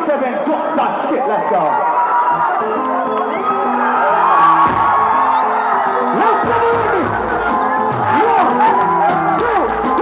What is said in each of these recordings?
7, drop that shit, let's go. Let's go, baby. 1, 2,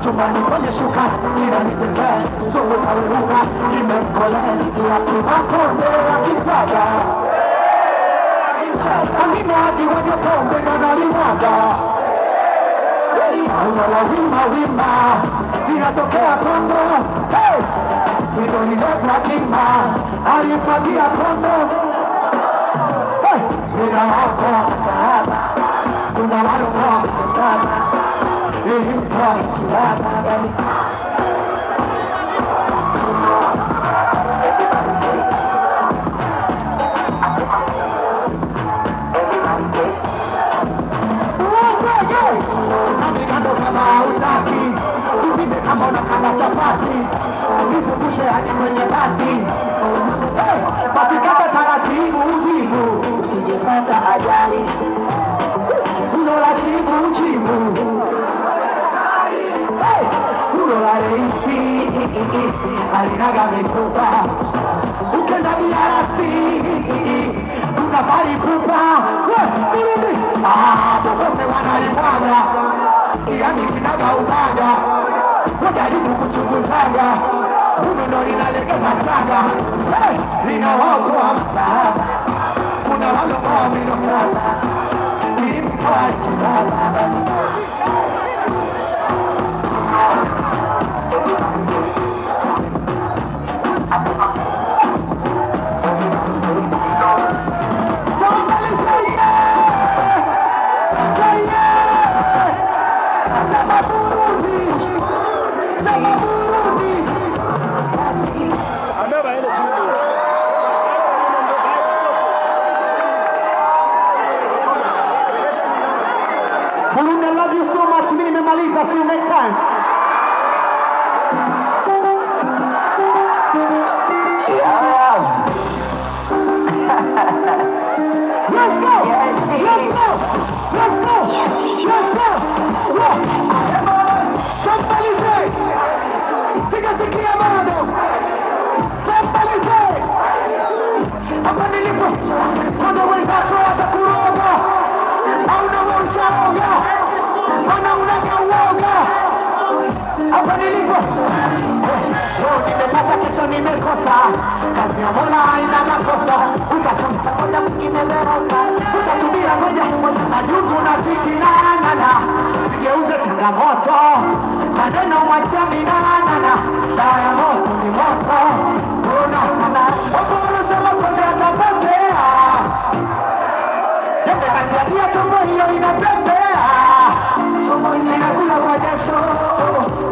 chumbani kwenye shuka ila nipekee mzungu kauruka nimemkolea ila kimakonde ya kichaga wengine hadi wenye pombe na nalimwaga la wima inatokea Kongo sidonileza kima alimwagia Kongo ninaokoa kahaba kuna walokoa sana ilimtoa chilaba gani Samigando kama hautaki tupime kama unakanda chapati nizungushe hadi kwenye bati basi kama taratibu uvivu usijepata ajali unola chibu unola reisi alinaga mifupa ukenda biarasi unafari kupa popote wanalipanga yani kinaga ubaga wajaribu kuchunguzaga unono linalegeza chaga linaokoa mtaaba kuna walokoa mino sana ilimtoa chibaba Burundi, I love you so much. Mimi nimemaliza. See you next time. Let's go. Somebody say. Sikia bado. Somebody say. Hapa nilipo. Kuna wenzako watakuroga. Hauna ushaoga. Mana unaga uoga. Hapa nilipo nimepata kesho nimekosa kazi ya Mola haina makosa utasubira ngoja mwingine lerosa utasubira ngoja mmoja sajuku na chichi na nana sigeuze changamoto maneno mwachani na nana dawa ya moto ni moto unaona wapo wanasema konde atapotea yembe kasiatia chombo hiyo inapepea chombo inakula kwa jasho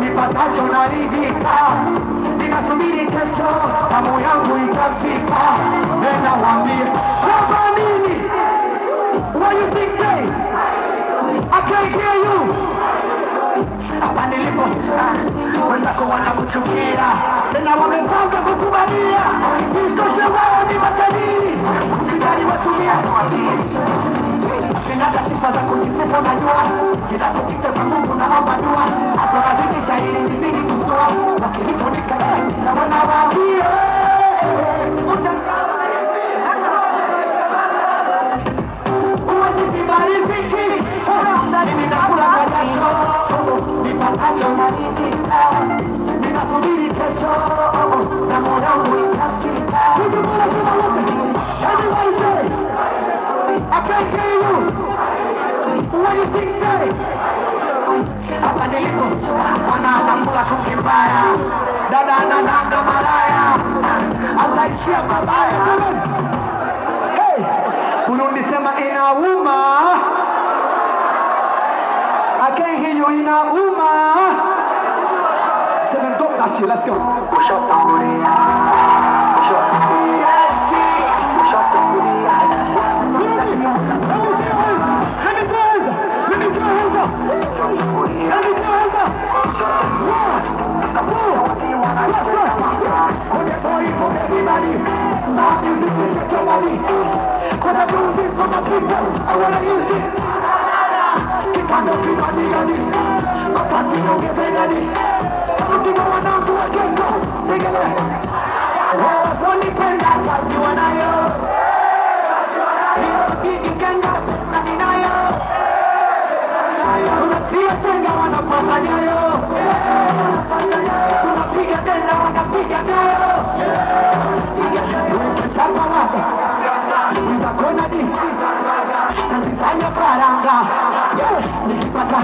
nipatacho naridhika ninasubiri kesho tamu yangu itafika nena wambie kama nini what you think say I can't hear you hapa nilipo wenzako wanakuchukia tena wamepanga kukubalia isitoshe wao ni matajiri gari watumia sinaga sifa za kujisifu najua kila kukicha kwa Mungu naomba dua asonazidisha ili nizidi kusua wakinifunika tawana waambie uwezisibariziki ninakula majasho nipatacho naridhika ninasubiri kesho za moyo uitafika everybody say I can't hear you. What do you think, say? Hapa nilipo wanakula kuki mbaya dada anananga malaya azaishia babaya. Hey, Burundi sema inauma. I can't hear you, inauma. Seven, drop that shit, let's go. Cause I do this for my people, I wanna use it. Kipando kibadi gani, mafasi ongeze gani. Sauti wa wanangu wa ghetto, sigele. Wasonipenda kazi wanayo. Nisipigi kenga, pesa ninayo. Tunatia chenga wanapanga nyayo. Tunapiga tena wanapiga nyayo. Shamba wake Wiza kona di Nazizanya faranga Nikipata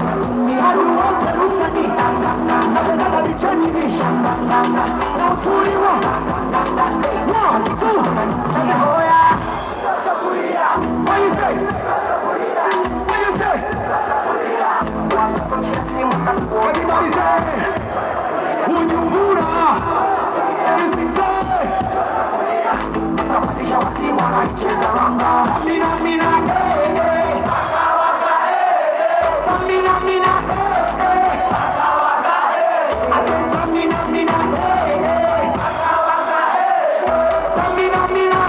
ni haru wote rusani Napendana vichoni visha Na usuri wa 1, 2 What you say? What you say? Everybody say Unyumbura Everything say Tapatisha watima na icheza ranga Samina mina Samina mina Samina mina Samina mina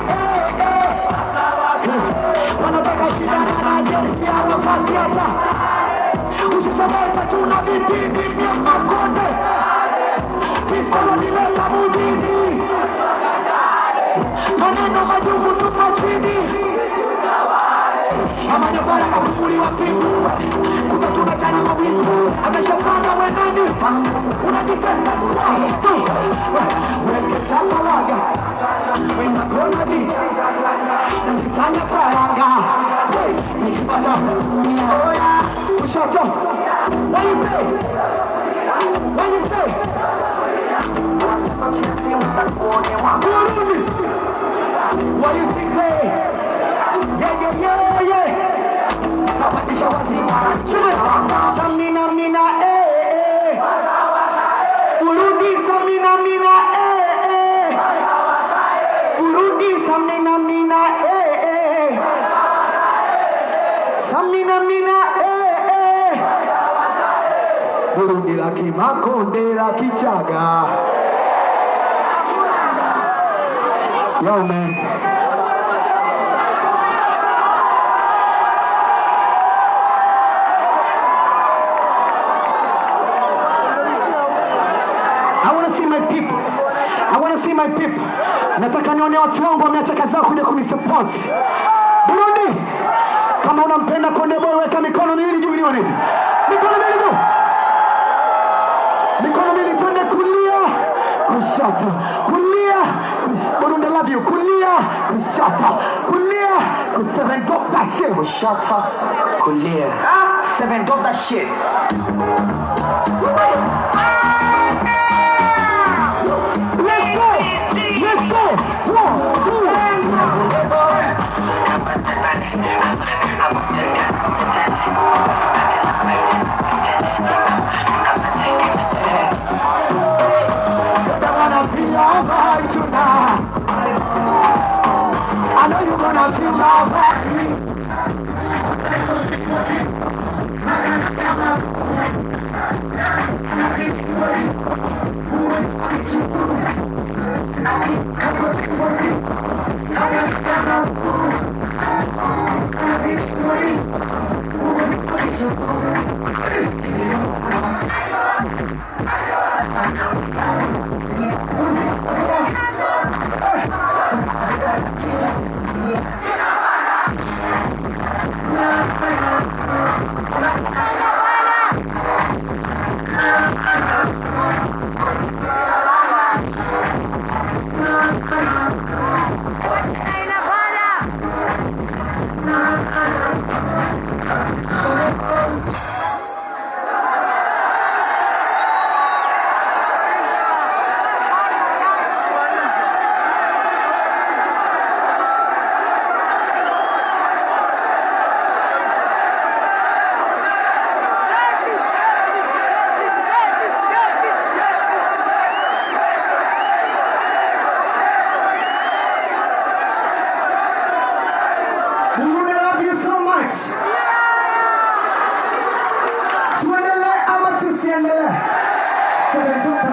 Wanataka shidana na jeshi ya wakati hapa Usishameta tuna vipindi vya makonde Kiskolo nilesa mujini Maneno majugu tupa chini Amanya bara kafukuli wa pingu Kuta tunachana mawingu Ameshafana wenani Unajipesa Weke shaka waga Wena kona di Nazisanya faranga Nikipata Oya Ushoto What you say? What you say? Burundi What you think, say? Yeah Tapatisha wazima Samina mina Burundi samina mina Burundi samina mina Samina mina Burundi la Kimakonde la Kichaga Yo man my people. Nataka nione watu wangu wameacha kazi zao kuja kunisupport. Burundi, kama unampenda Konde Boy weka mikono miwili juu nione. Mikono miwili juu. Mikono miwili twende kulia, kushoto. Kulia, Burundi love you. Kulia, kushoto. Kulia, ku7 drop that shit. Kushoto, kulia. 7 drop that shit. I know you're gonna feel my vibe.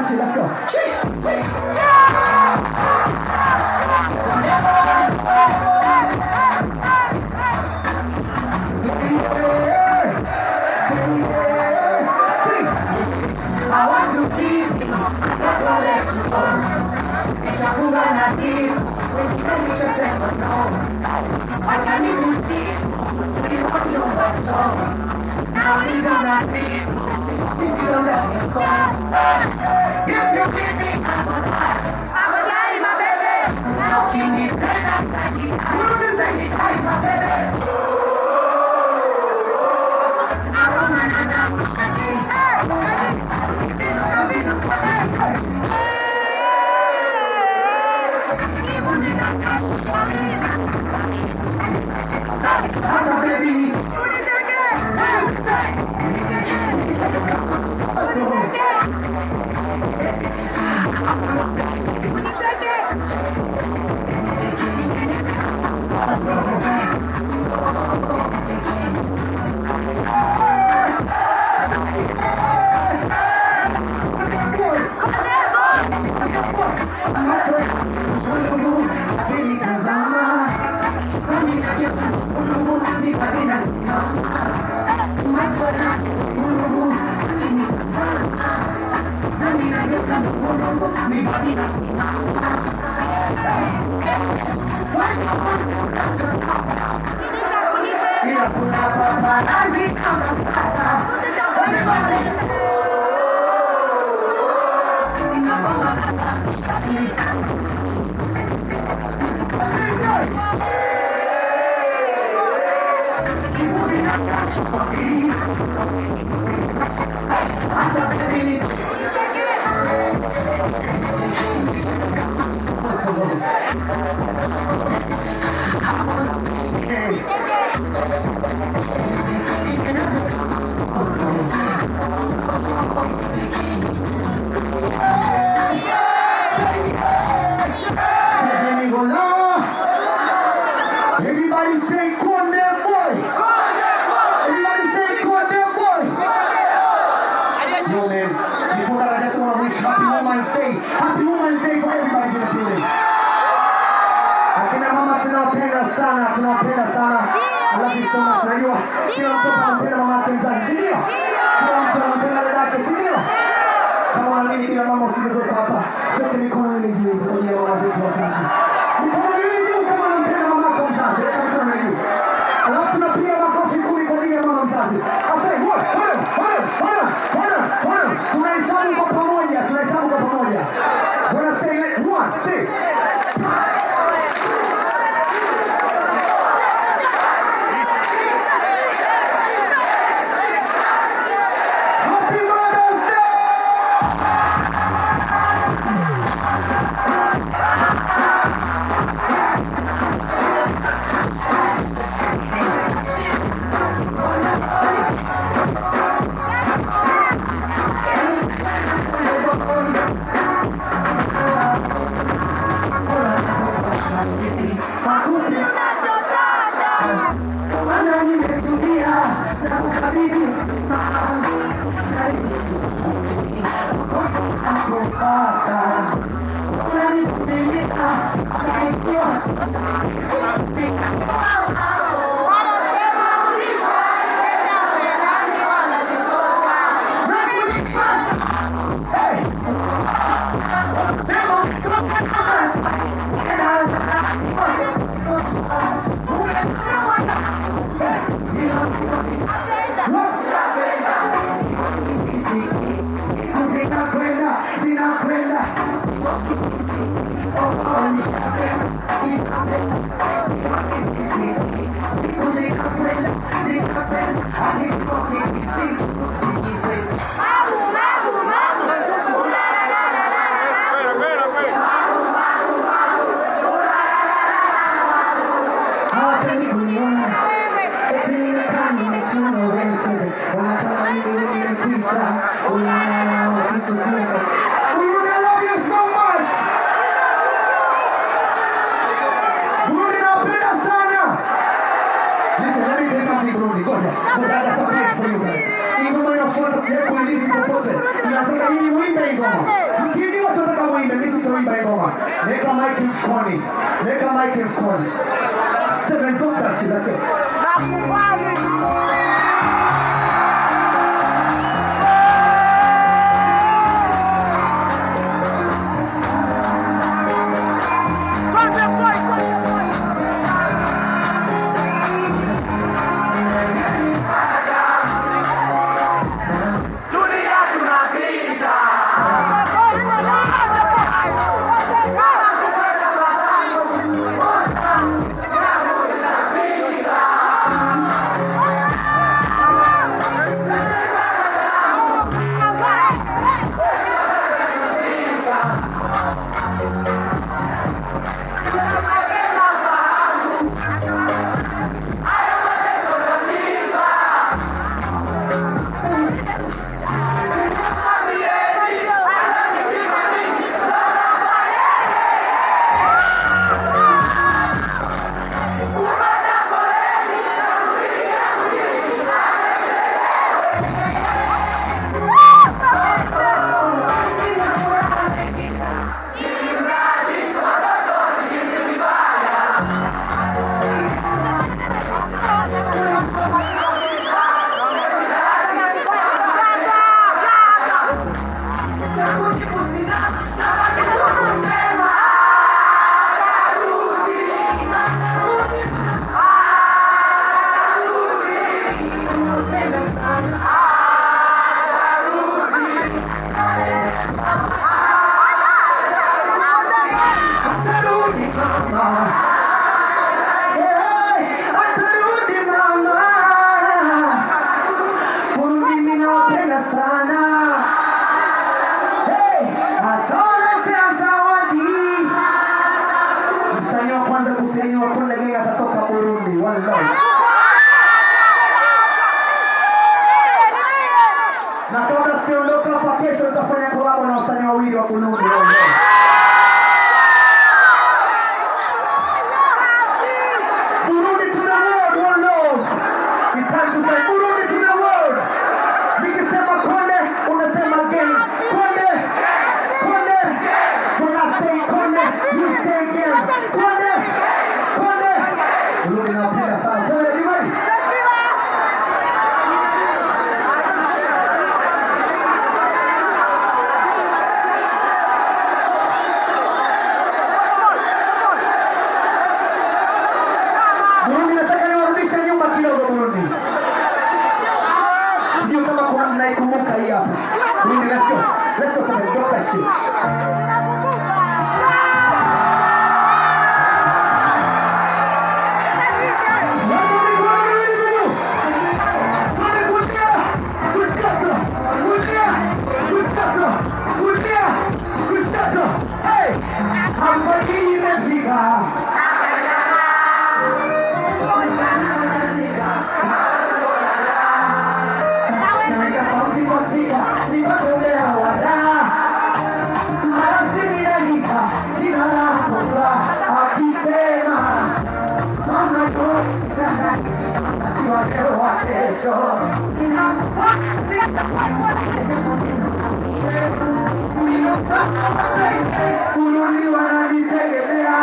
That's it, let's go. I want to be, never let you go. Nishafunga na deal, wengine nishasema no. Acha nikusikie, uzuri wa nyumba ndogo. Now we gonna be, think you love your car. If you give me, I will die, my baby. Now give me better, you say you die, my baby. I don't wanna everybody say Konde boy. Everybody say Konde boy. Yo man, before that I just want to wish Happy Women's Day. Happy Women's Day for everybody in the building. Akina mama tunawapenda sana, tunawapenda sana. I love you so much. Najua kila mtu anampenda mama yake mzazi, ndio? Kila mtu anampenda dada yake, ndio? Kama unaamini bila mama usingekuwa hapa. Sote mikono ile juu kwa ajili ya mama zetu wazazi. Mikono ile juu kama unampenda mama yako mzazi, weka mikono ile juu. Alafu tunapiga makofi kumi kwa ajili ya mama mzazi. Asante. Tunahesabu kwa pamoja, tunahesabu kwa pamoja. Wanna say it? 1, 2. sitoimba ngoma. Weka mic mfukoni. Weka mic mfukoni. 7 compass, let's go. Na kabla siondoka hapa, kesho tutafanya collab na wasanii wawili wa Burundi. Burundi to the world, one love. It's time to say Burundi to the world. Nikisema konde, unasema again. Konde, konde. When I say konde, you say again. Konde, konde. Burundi napenda sana. So everybody. Naikumbuka hii hapa. Let's go for the doctor shit. Hey, I'm fucking Mexico. Burundi wanajitegemea.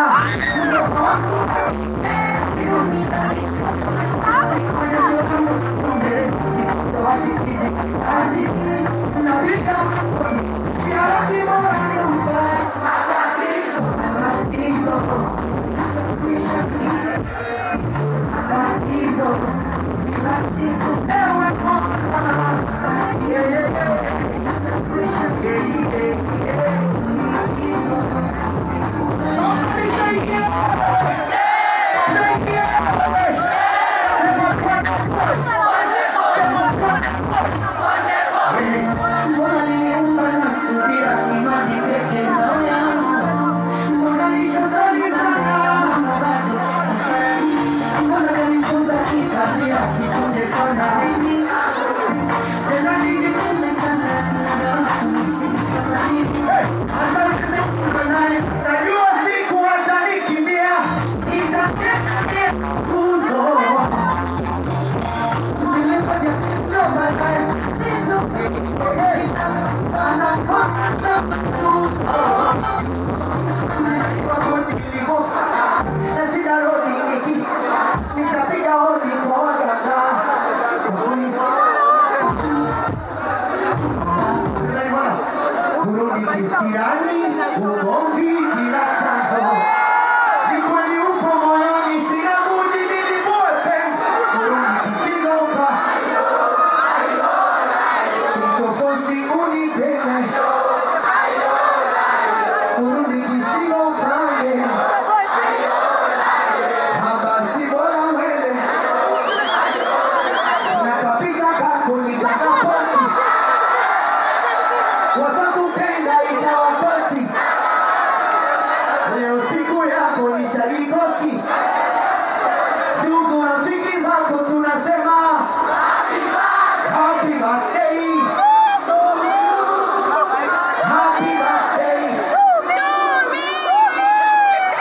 Oh, Kisirani, ugomvi bila chanzo. Ni kweli upo moyoni, sina budi nilivue pengo. Burundi kishingo upa, sitofosi unipende. Burundi kishingo upande, habasi bora mwende. Nakapicha kako nitakaposti, wasakupenda itawakosti. Leo siku yako nisharikoki, ndugu rafiki zako tunasema happy birthday, happy birthday,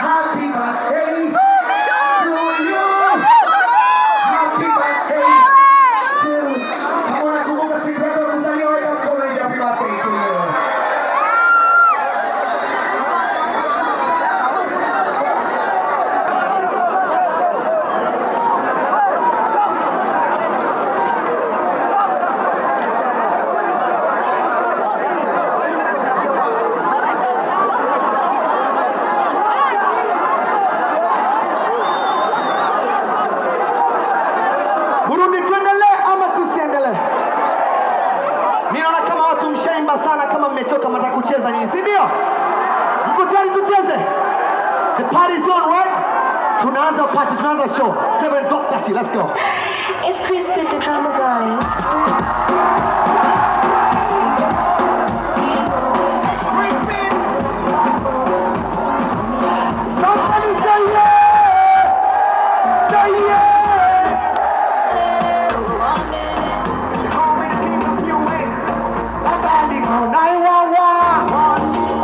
happy birthday to you, happy birthday to you. Kama unakumbuka siku yako ya kuzaliwa, weka mkono hivi, happy birthday to you. Burundi tuendelee ama tusiendelee? Ninaona kama watu mshaimba sana, kama mmechoka mtaka kucheza nyinyi, si ndio? Mko tayari tucheze? The party is on, right? Tunaanza party, tunaanza show. 7 Dr. C, let's go. It's Crispy the drama guy. Somebody say yeah! Say yeah! Somebody call 911.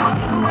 It's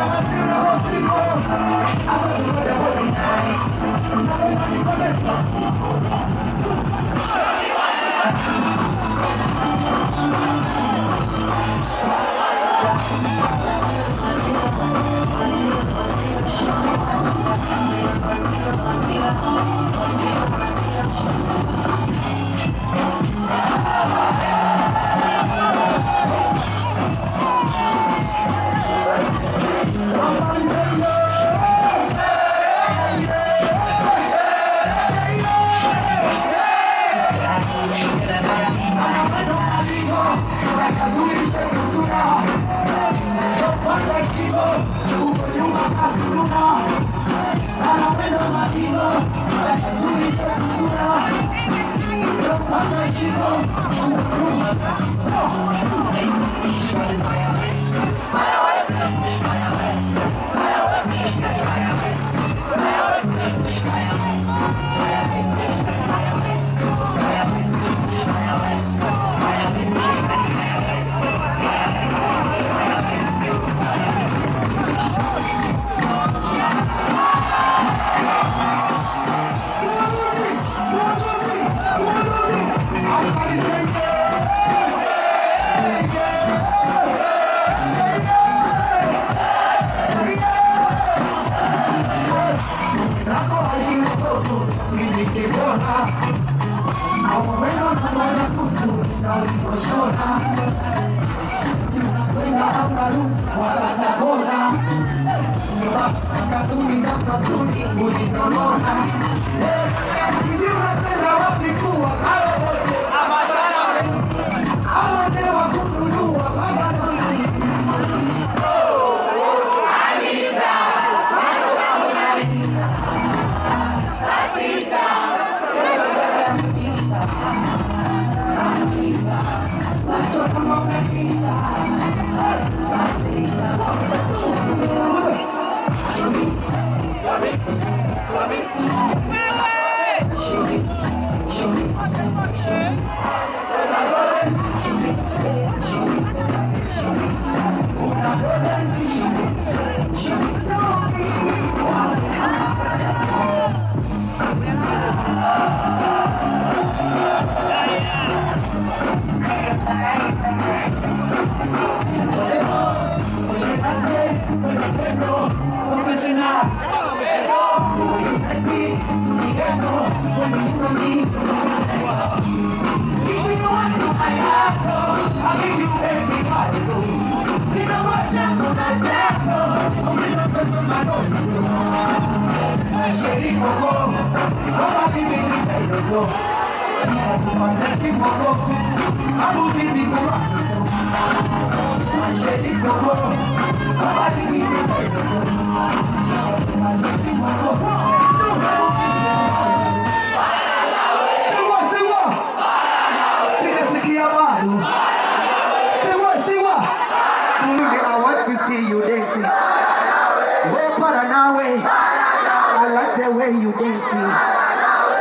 I want to see you dancing. Oh, Paranawe, I like the way you dancing.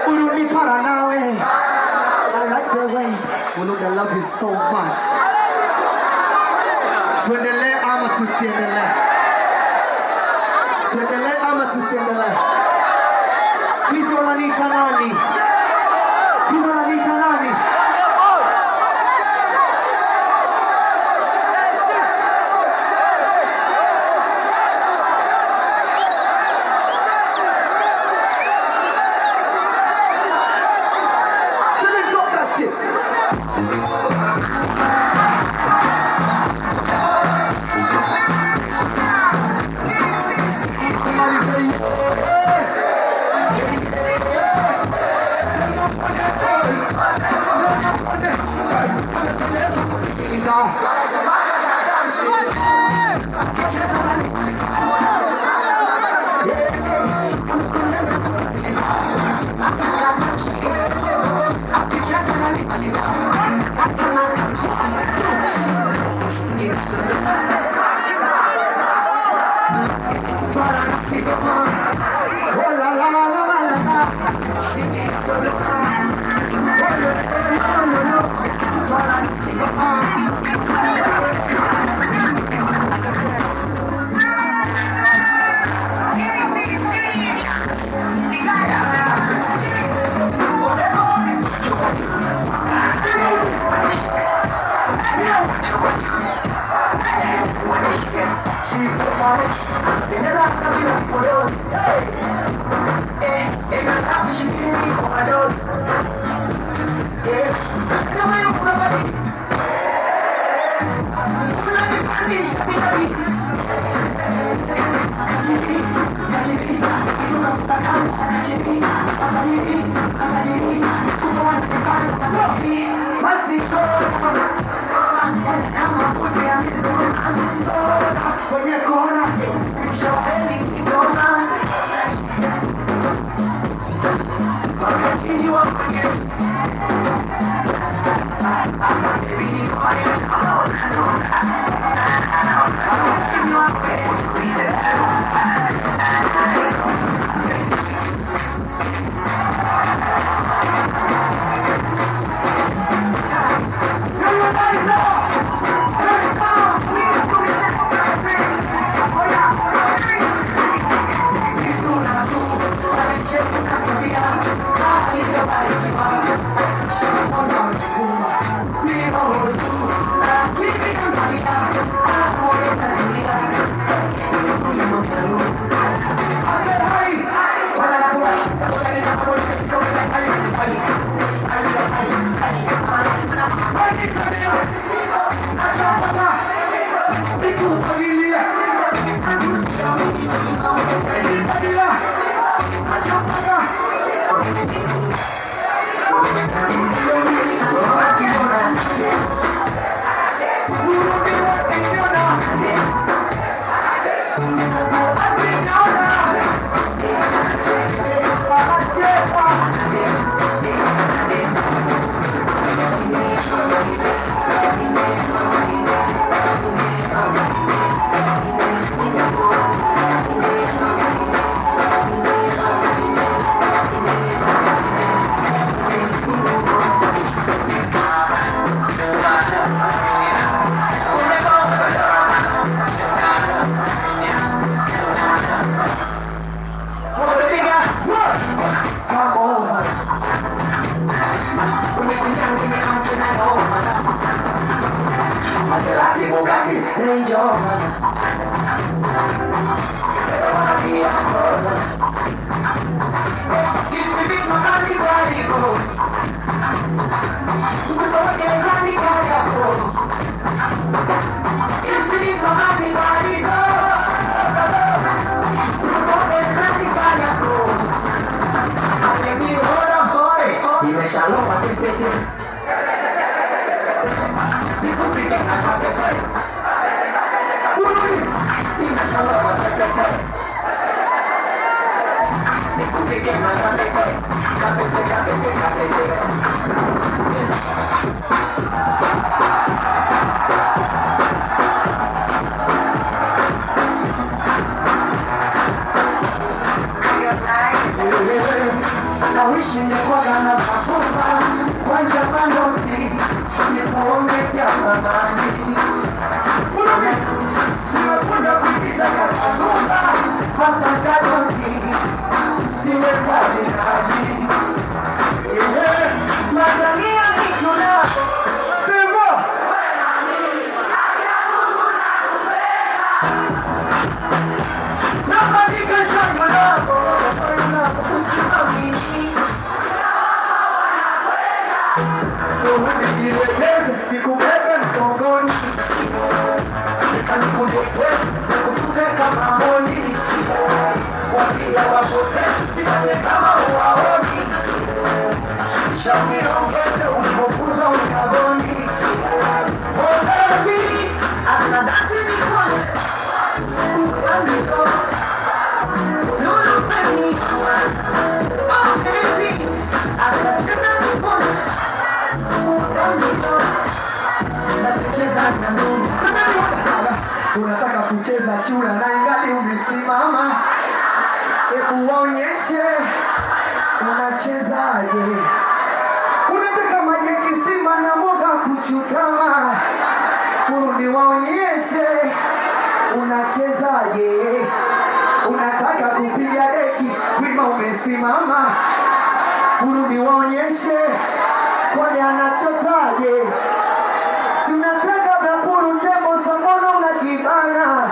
Uruni Paranawe, I like the way. I love you so much. Swendele ama tusiendele. Swendele ama tusiendele. Squeeze wananiita nani? Squeeze wananiita nani? Kwenye kona unataka kucheza chura na ingali umesimama, hebu waonyeshe unachezaje. Unataka maji kisima na mboga kuchutama, kurudi waonyeshe unachezaje. Unataka kupiga deki wima umesimama, kurudi waonyeshe kwani anachotaje. Sinataka vapuru tembo sambona unajibana,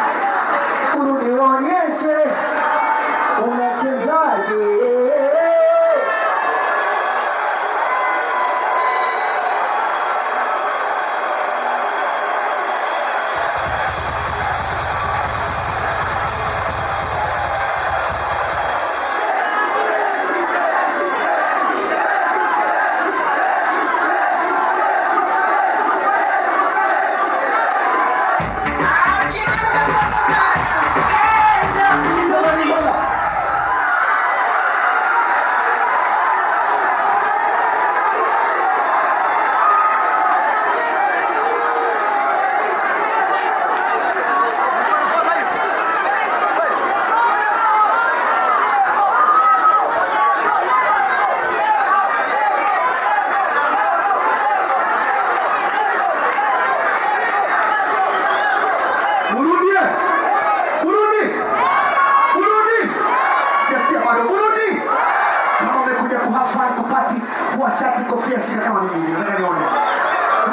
Mgeukie shika kama mimi, nataka nione.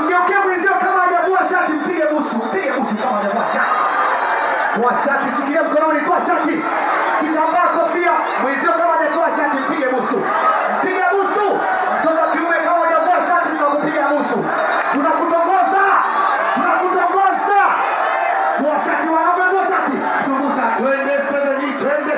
Mgeukie mwenzio kama hajavua shati, mpige busu kama hajavua shati. Toa shati, shikilia mkononi, toa shati. Kitambaa, kofia, mwenzio kama hajatoa shati, mpige busu. Piga busu. Mtoto kiume kama hajavua shati, tunakupiga busu. Tunakutongoza. Toa shati, wanaume, toa shati. Zungusha, twende, twende.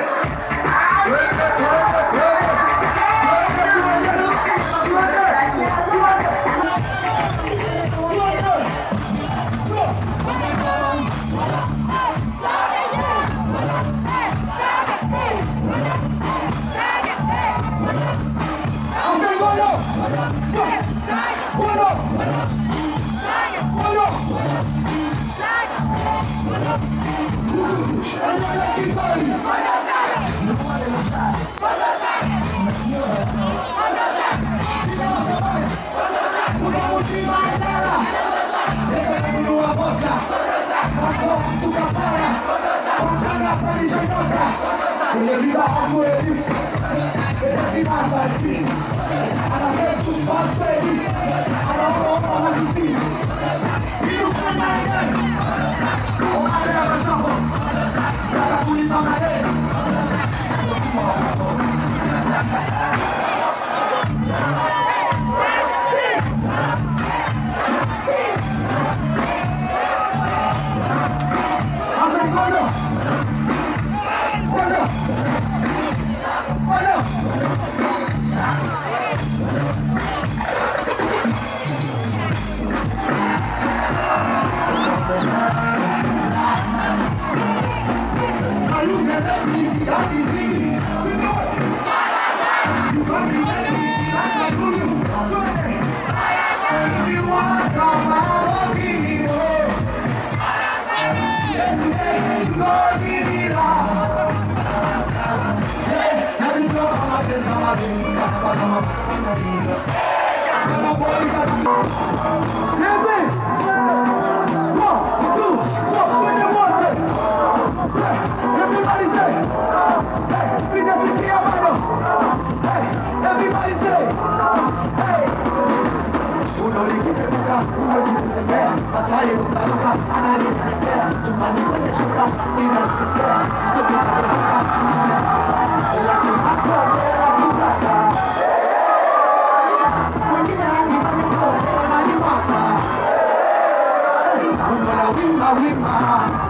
Wima